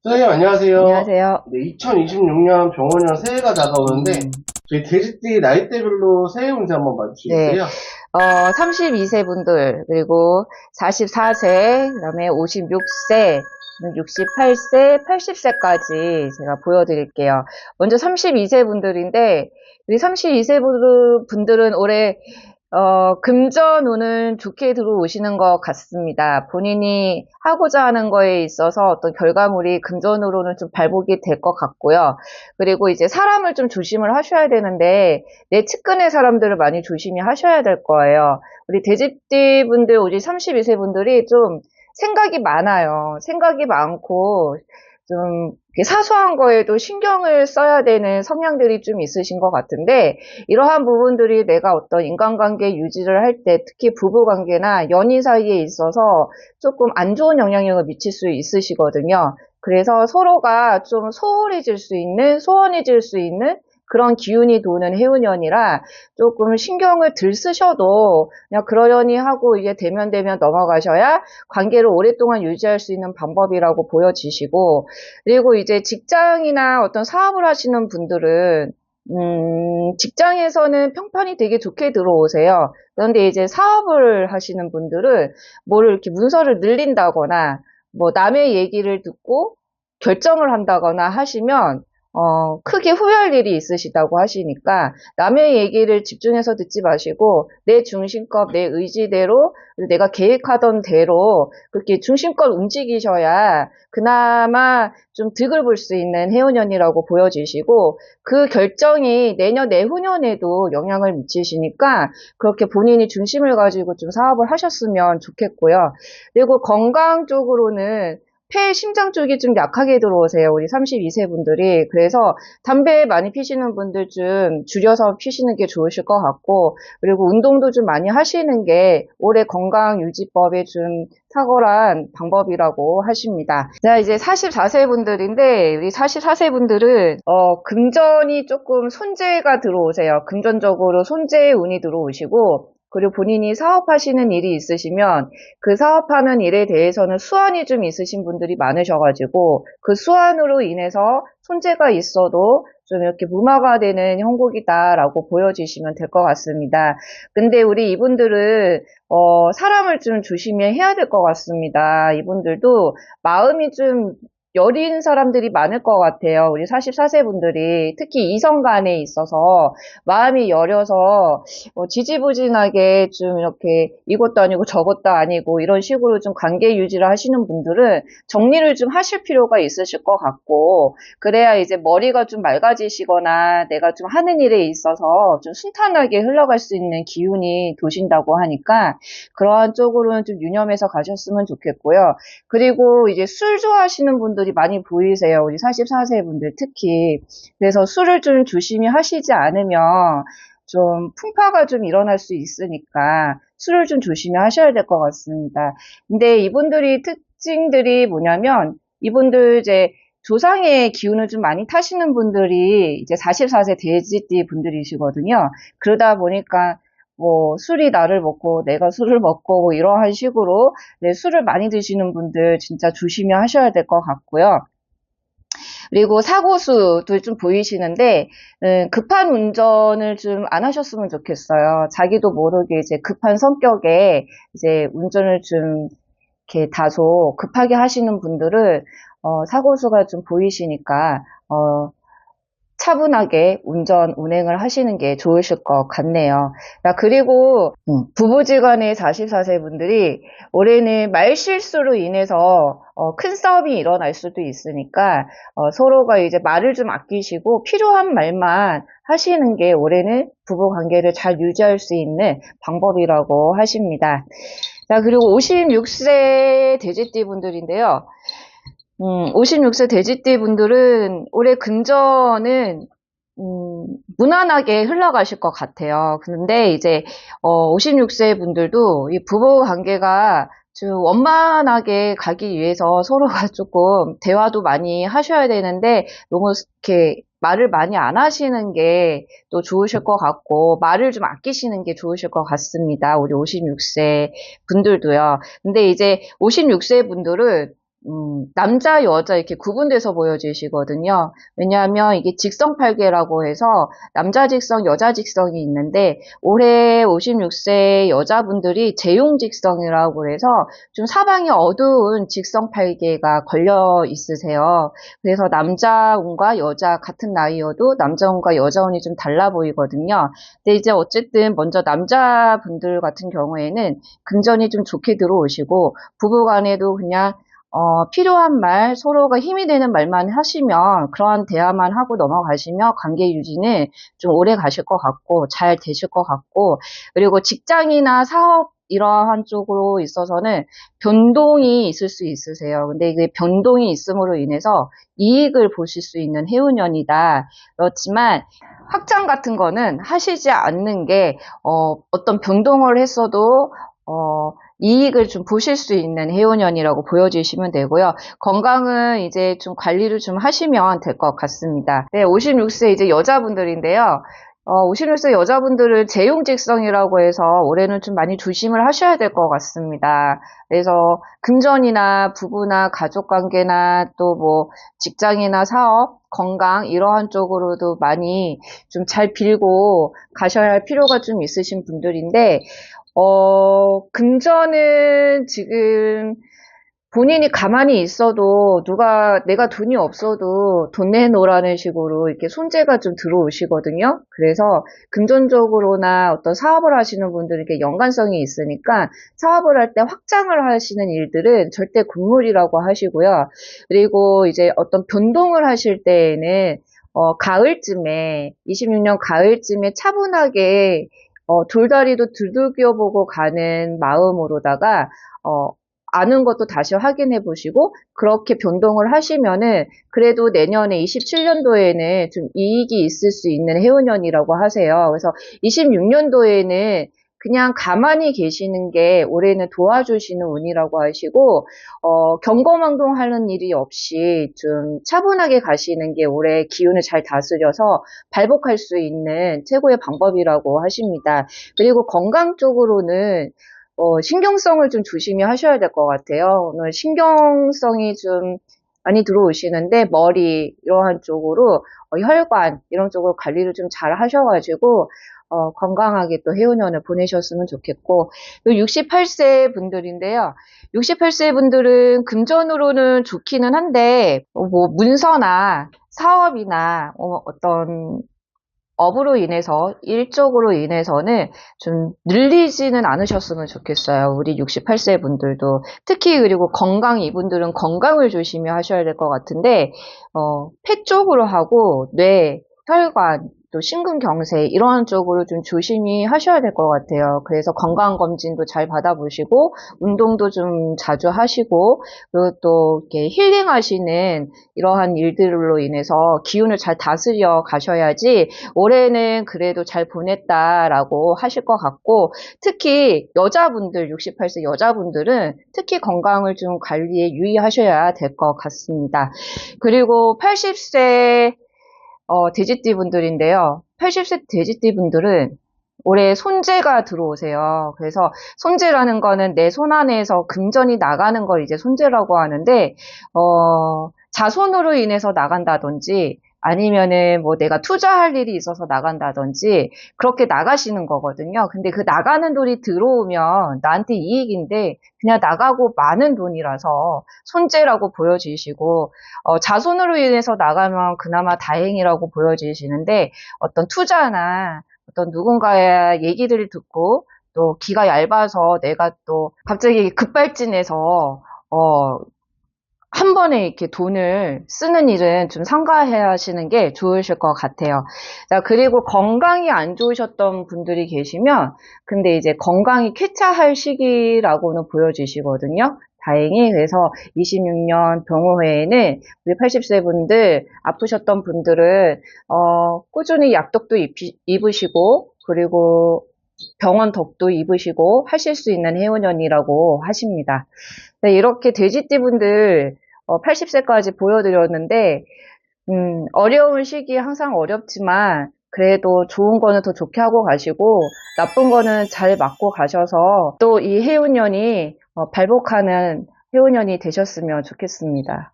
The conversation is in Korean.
선생님 안녕하세요. 안녕하세요. 네, 2026년 병원이랑 새해가 다가오는데 저희 돼지띠 나이대별로 새해 운세 한번 네, 봐주시겠어요? 32세 분들, 그리고 44세, 그 다음에 56세, 68세, 80세까지 제가 보여드릴게요. 먼저 32세 분들인데, 우리 32세 분들은 올해 금전운은 좋게 들어오시는 것 같습니다. 본인이 하고자 하는 거에 있어서 어떤 결과물이 금전으로는 좀 발복이 될 것 같고요. 그리고 이제 사람을 좀 조심을 하셔야 되는데, 내 측근의 사람들을 많이 조심히 하셔야 될 거예요. 우리 돼지띠 분들, 우리 32세 분들이 좀 생각이 많아요. 생각이 많고, 좀 사소한 거에도 신경을 써야 되는 성향들이 좀 있으신 것 같은데, 이러한 부분들이 내가 어떤 인간관계 유지를 할 때, 특히 부부관계나 연인 사이에 있어서 조금 안 좋은 영향력을 미칠 수 있으시거든요. 그래서 서로가 좀 소홀해질 수 있는, 소원해질 수 있는 그런 기운이 도는 해운년이라 조금 신경을 들 쓰셔도 그냥 그러려니 하고 이게 되면 넘어가셔야 관계를 오랫동안 유지할 수 있는 방법이라고 보여지시고, 그리고 이제 직장이나 어떤 사업을 하시는 분들은 직장에서는 평판이 되게 좋게 들어오세요. 그런데 이제 사업을 하시는 분들은 뭐를 이렇게 문서를 늘린다거나 뭐 남의 얘기를 듣고 결정을 한다거나 하시면 크게 후회할 일이 있으시다고 하시니까 남의 얘기를 집중해서 듣지 마시고 내 중심껏 내 의지대로 내가 계획하던 대로 그렇게 중심껏 움직이셔야 그나마 좀 득을 볼 수 있는 해운년이라고 보여지시고 그 결정이 내년 내후년에도 영향을 미치시니까 그렇게 본인이 중심을 가지고 좀 사업을 하셨으면 좋겠고요. 그리고 건강 쪽으로는 폐, 심장 쪽이 좀 약하게 들어오세요. 우리 32세 분들이. 그래서 담배 많이 피시는 분들 좀 줄여서 피시는 게 좋으실 것 같고, 그리고 운동도 좀 많이 하시는 게 올해 건강 유지법에 좀 탁월한 방법이라고 하십니다. 자, 이제 44세 분들인데, 우리 44세 분들은, 금전이 조금 손재가 들어오세요. 금전적으로 손재의 운이 들어오시고, 그리고 본인이 사업하시는 일이 있으시면 그 사업하는 일에 대해서는 수완이 좀 있으신 분들이 많으셔가지고 그 수완으로 인해서 손재가 있어도 좀 이렇게 무마가 되는 형국이다라고 보여지시면 될 것 같습니다. 근데 우리 이분들은 사람을 좀 조심히 해야 될 것 같습니다. 이분들도 마음이 좀 여린 사람들이 많을 것 같아요. 우리 44세 분들이 특히 이성 간에 있어서 마음이 여려서 지지부진하게 좀 이렇게 이것도 아니고 저것도 아니고 이런 식으로 좀 관계 유지를 하시는 분들은 정리를 좀 하실 필요가 있으실 것 같고 그래야 이제 머리가 좀 맑아지시거나 내가 좀 하는 일에 있어서 좀 순탄하게 흘러갈 수 있는 기운이 도신다고 하니까 그러한 쪽으로는 좀 유념해서 가셨으면 좋겠고요. 그리고 이제 술 좋아하시는 분들이 많이 보이세요. 우리 44세 분들 특히. 그래서 술을 좀 조심히 하시지 않으면 좀 풍파가 좀 일어날 수 있으니까 술을 좀 조심히 하셔야 될 것 같습니다. 근데 이분들이 특징들이 뭐냐면 이분들 이제 조상의 기운을 좀 많이 타시는 분들이 이제 44세 돼지띠 분들이시거든요. 그러다 보니까 뭐 술이 나를 먹고 내가 술을 먹고 뭐 이러한 식으로 네, 술을 많이 드시는 분들 진짜 조심히 하셔야 될 것 같고요. 그리고 사고수도 좀 보이시는데 급한 운전을 좀 안 하셨으면 좋겠어요. 자기도 모르게 이제 급한 성격에 이제 운전을 좀 이렇게 다소 급하게 하시는 분들은 사고수가 좀 보이시니까 차분하게 운행을 하시는 게 좋으실 것 같네요. 자, 그리고 부부지간의 44세 분들이 올해는 말실수로 인해서 큰 싸움이 일어날 수도 있으니까 서로가 이제 말을 좀 아끼시고 필요한 말만 하시는 게 올해는 부부 관계를 잘 유지할 수 있는 방법이라고 하십니다. 자, 그리고 56세 돼지띠 분들인데요. 56세 돼지띠 분들은 올해 금전은 무난하게 흘러가실 것 같아요. 그런데 이제 56세 분들도 이 부부 관계가 좀 원만하게 가기 위해서 서로가 조금 대화도 많이 하셔야 되는데 너무 이렇게 말을 많이 안 하시는 게 또 좋으실 것 같고 말을 좀 아끼시는 게 좋으실 것 같습니다. 우리 56세 분들도요. 근데 이제 56세 분들은 남자, 여자 이렇게 구분돼서 보여지시거든요. 왜냐하면 이게 직성팔계라고 해서 남자 직성, 여자 직성이 있는데 올해 56세 여자분들이 재용직성이라고 해서 좀 사방이 어두운 직성팔계가 걸려 있으세요. 그래서 남자운과 여자 같은 나이여도 남자운과 여자운이 좀 달라 보이거든요. 근데 이제 어쨌든 먼저 남자분들 같은 경우에는 금전이 좀 좋게 들어오시고 부부간에도 그냥 필요한 말, 서로가 힘이 되는 말만 하시면, 그러한 대화만 하고 넘어가시면 관계 유지는 좀 오래 가실 것 같고, 잘 되실 것 같고, 그리고 직장이나 사업, 이러한 쪽으로 있어서는 변동이 있을 수 있으세요. 근데 이게 변동이 있음으로 인해서 이익을 보실 수 있는 해운년이다. 그렇지만, 확장 같은 거는 하시지 않는 게, 어떤 변동을 했어도, 이익을 좀 보실 수 있는 해운년이라고 보여주시면 되고요. 건강은 이제 좀 관리를 좀 하시면 될 것 같습니다. 네, 56세 이제 여자분들인데요. 56세 여자분들은 재용직성이라고 해서 올해는 좀 많이 조심을 하셔야 될 것 같습니다. 그래서 금전이나 부부나 가족관계나 또 뭐 직장이나 사업, 건강 이러한 쪽으로도 많이 좀 잘 빌고 가셔야 할 필요가 좀 있으신 분들인데 금전은 지금 본인이 가만히 있어도 내가 돈이 없어도 돈 내놓으라는 식으로 이렇게 손재가 좀 들어오시거든요. 그래서 금전적으로나 어떤 사업을 하시는 분들에게 연관성이 있으니까 사업을 할 때 확장을 하시는 일들은 절대 금물이라고 하시고요. 그리고 이제 어떤 변동을 하실 때에는 가을쯤에 26년 가을쯤에 차분하게 돌다리도 두들겨보고 가는 마음으로다가 아는 것도 다시 확인해 보시고 그렇게 변동을 하시면은 그래도 내년에 27년도에는 좀 이익이 있을 수 있는 해운년이라고 하세요. 그래서 26년도에는 그냥 가만히 계시는 게 올해는 도와주시는 운이라고 하시고 경거망동하는 일이 없이 좀 차분하게 가시는 게 올해 기운을 잘 다스려서 발복할 수 있는 최고의 방법이라고 하십니다. 그리고 건강 쪽으로는 신경성을 좀 조심히 하셔야 될 것 같아요. 오늘 신경성이 좀 많이 들어오시는데 머리 이러한 쪽으로 혈관 이런 쪽으로 관리를 좀 잘 하셔가지고 건강하게 또 해운년을 보내셨으면 좋겠고 68세 분들인데요. 68세 분들은 금전으로는 좋기는 한데 뭐 문서나 사업이나 어떤 업으로 인해서, 일적으로 인해서는 좀 늘리지는 않으셨으면 좋겠어요. 우리 68세 분들도. 특히 그리고 건강, 이분들은 건강을 조심히 하셔야 될 것 같은데, 폐 쪽으로 하고, 뇌, 혈관, 또 심근경색, 이런 쪽으로 좀 조심히 하셔야 될 것 같아요. 그래서 건강검진도 잘 받아보시고, 운동도 좀 자주 하시고, 그리고 또 이렇게 힐링하시는 이러한 일들로 인해서 기운을 잘 다스려 가셔야지, 올해는 그래도 잘 보냈다라고 하실 것 같고 특히 여자분들 68세 여자분들은 특히 건강을 좀 관리에 유의하셔야 될 것 같습니다. 그리고 80세 돼지띠 분들인데요. 80세 돼지띠 분들은 올해 손재가 들어오세요. 그래서 손재라는 거는 내 손 안에서 금전이 나가는 걸 이제 손재라고 하는데 자손으로 인해서 나간다든지 아니면은 뭐 내가 투자할 일이 있어서 나간다든지 그렇게 나가시는 거거든요. 근데 그 나가는 돈이 들어오면 나한테 이익인데 그냥 나가고 많은 돈이라서 손재라고 보여지시고 자손으로 인해서 나가면 그나마 다행이라고 보여지시는데 어떤 투자나 어떤 누군가의 얘기들을 듣고 또 기가 얇아서 내가 또 갑자기 급발진해서 한 번에 이렇게 돈을 쓰는 일은 좀 삼가해 하시는 게 좋으실 것 같아요. 자, 그리고 건강이 안 좋으셨던 분들이 계시면, 근데 이제 건강이 쾌차할 시기라고는 보여지시거든요. 다행히. 그래서 26년 병호회에는 우리 80세 분들, 아프셨던 분들은, 꾸준히 약독도 입으시고, 그리고 병원 덕도 입으시고 하실 수 있는 해운년이라고 하십니다. 네, 이렇게 돼지띠분들 80세까지 보여드렸는데 어려운 시기에 항상 어렵지만 그래도 좋은 거는 더 좋게 하고 가시고 나쁜 거는 잘 맞고 가셔서 또 이 해운년이 발복하는 해운년이 되셨으면 좋겠습니다.